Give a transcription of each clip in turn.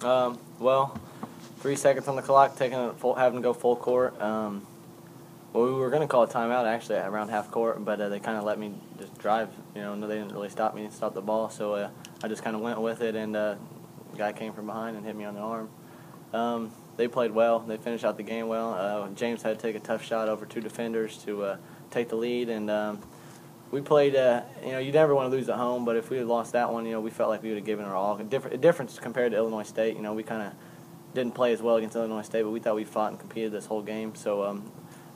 Well, 3 seconds on the clock, having to go full court. Well, we were going to call a timeout actually at around half court, but they kind of let me just drive. No, they didn't really stop the ball. So I just kind of went with it, and the guy came from behind and hit me on the arm. They played well. They finished out the game well. James had to take a tough shot over 2 defenders to take the lead, and we played. You never want to lose at home, but if we had lost that one, we felt like we would have given our all. A difference compared to Illinois State. We kind of didn't play as well against Illinois State, but we thought we fought and competed this whole game. So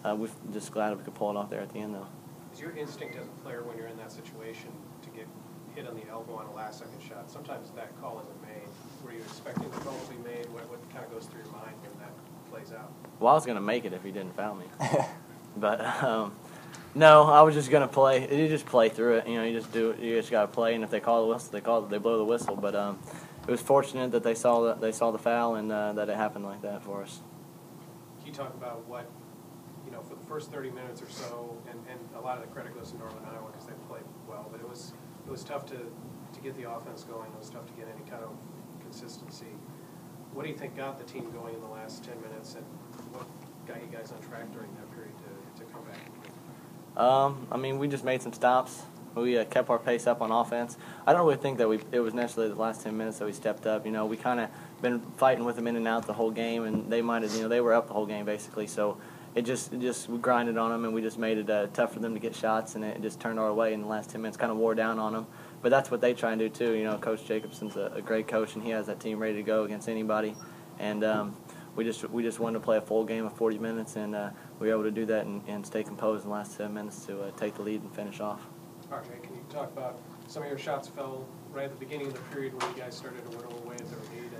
we're just glad we could pull it off there at the end, though. Is your instinct as a player when you're in that situation to get hit on the elbow on a last-second shot? Sometimes that call isn't made. Were you expecting the call to be made? What kind of goes through your mind when that plays out? Well, I was going to make it if he didn't foul me. But no, I was just going to play. You just play through it. You just got to play, and if they call the whistle, they blow the whistle. But it was fortunate that they saw the foul and that it happened like that for us. Can you talk about what, for the first 30 minutes or so, and a lot of the credit goes to Northern Iowa because they played well, but it was tough to get the offense going. It was tough to get any kind of consistency. What do you think got the team going in the last 10 minutes, and what got you guys on track during that period to come back? We just made some stops. We kept our pace up on offense. I don't really think that it was necessarily the last 10 minutes that we stepped up. We kind of been fighting with them in and out the whole game, and they they were up the whole game basically. So we grinded on them, and we just made it tough for them to get shots, and it just turned our way in the last 10 minutes. Kind of wore down on them, but that's what they try and do too. Coach Jacobson's a great coach, and he has that team ready to go against anybody. And we just wanted to play a full game of 40 minutes, and we were able to do that and stay composed in the last 10 minutes to take the lead and finish off. RJ, can you talk about some of your shots fell right at the beginning of the period when you guys started to whittle away at their lead,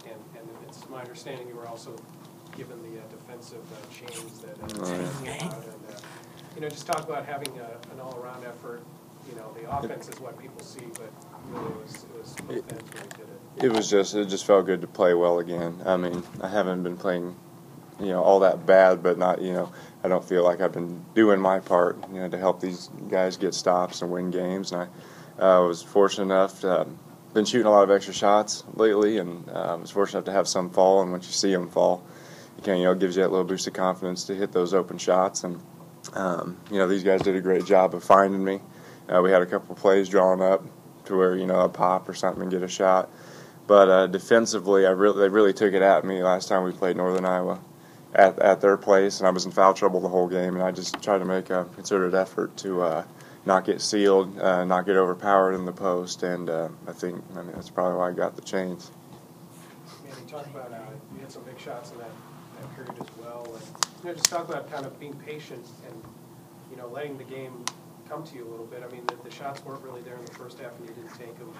and it's my understanding you were also given the defensive chains that just talk about having an all-around effort. The offense is what people see, but really it was both ends when we did it. It just felt good to play well again. I haven't been playing all that bad, but not, I don't feel like I've been doing my part, to help these guys get stops and win games. And I was fortunate enough to been shooting a lot of extra shots lately, and was fortunate enough to have some fall. And once you see them fall, it gives you that little boost of confidence to hit those open shots. And these guys did a great job of finding me. We had a couple of plays drawn up to where a pop or something and get a shot. But defensively, they really took it at me last time we played Northern Iowa at their place, and I was in foul trouble the whole game, and I just tried to make a concerted effort to not get sealed, not get overpowered in the post, and I think that's probably why I got the chains. Man, you talk about you had some big shots in that period as well, and just talk about kind of being patient and letting the game come to you a little bit. The shots weren't really there in the first half, and you didn't take them.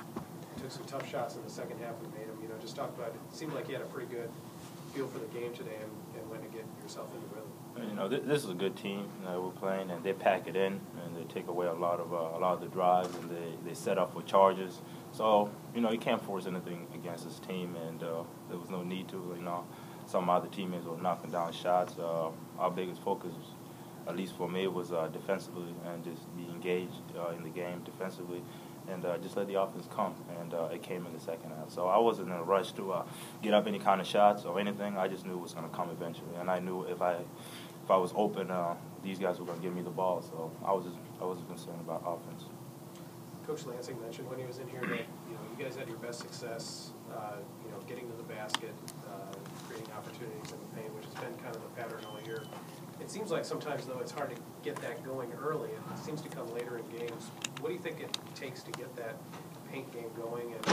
You took some tough shots in the second half and made them. Just talk about it. It seemed like you had a pretty good feel for the game today and when to get yourself into rhythm. This is a good team we're playing, and they pack it in, and they take away a lot of the drives, and they set up for charges. So you can't force anything against this team, and there was no need to. Some other teammates were knocking down shots. Our biggest focus, at least for me, was defensively, and just be engaged in the game defensively, and just let the offense come, and it came in the second half. So I wasn't in a rush to get up any kind of shots or anything. I just knew it was going to come eventually, and I knew if I was open, these guys were going to give me the ball. So I wasn't concerned about offense. Coach Lansing mentioned when he was in here that you guys had your best success, getting to the basket, creating opportunities in the paint, which has been kind of the pattern all year. It seems like sometimes, though, it's hard to get that going early. It seems to come later in games. What do you think it takes to get that paint game going, and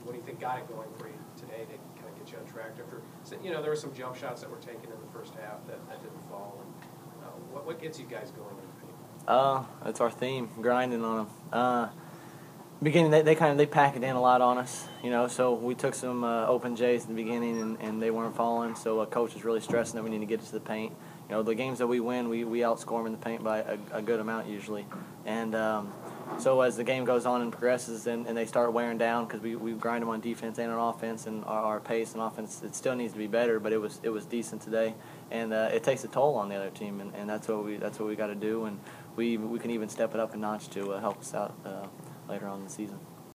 what do you think got it going for you today to kind of get you on track? There were some jump shots that were taken in the first half that didn't fall. And what gets you guys going in the paint? It's our theme, grinding on them. Beginning, they pack it in a lot on us, so we took some open J's in the beginning, and they weren't falling, so coach is really stressing that we need to get to the paint. The games that we win, we outscore them in the paint by a good amount usually, and so as the game goes on and progresses, and they start wearing down, because we grind them on defense and on offense, and our pace and offense, it still needs to be better, but it was decent today, and it takes a toll on the other team, and that's what we got to do, and we can even step it up a notch to help us out later on in the season.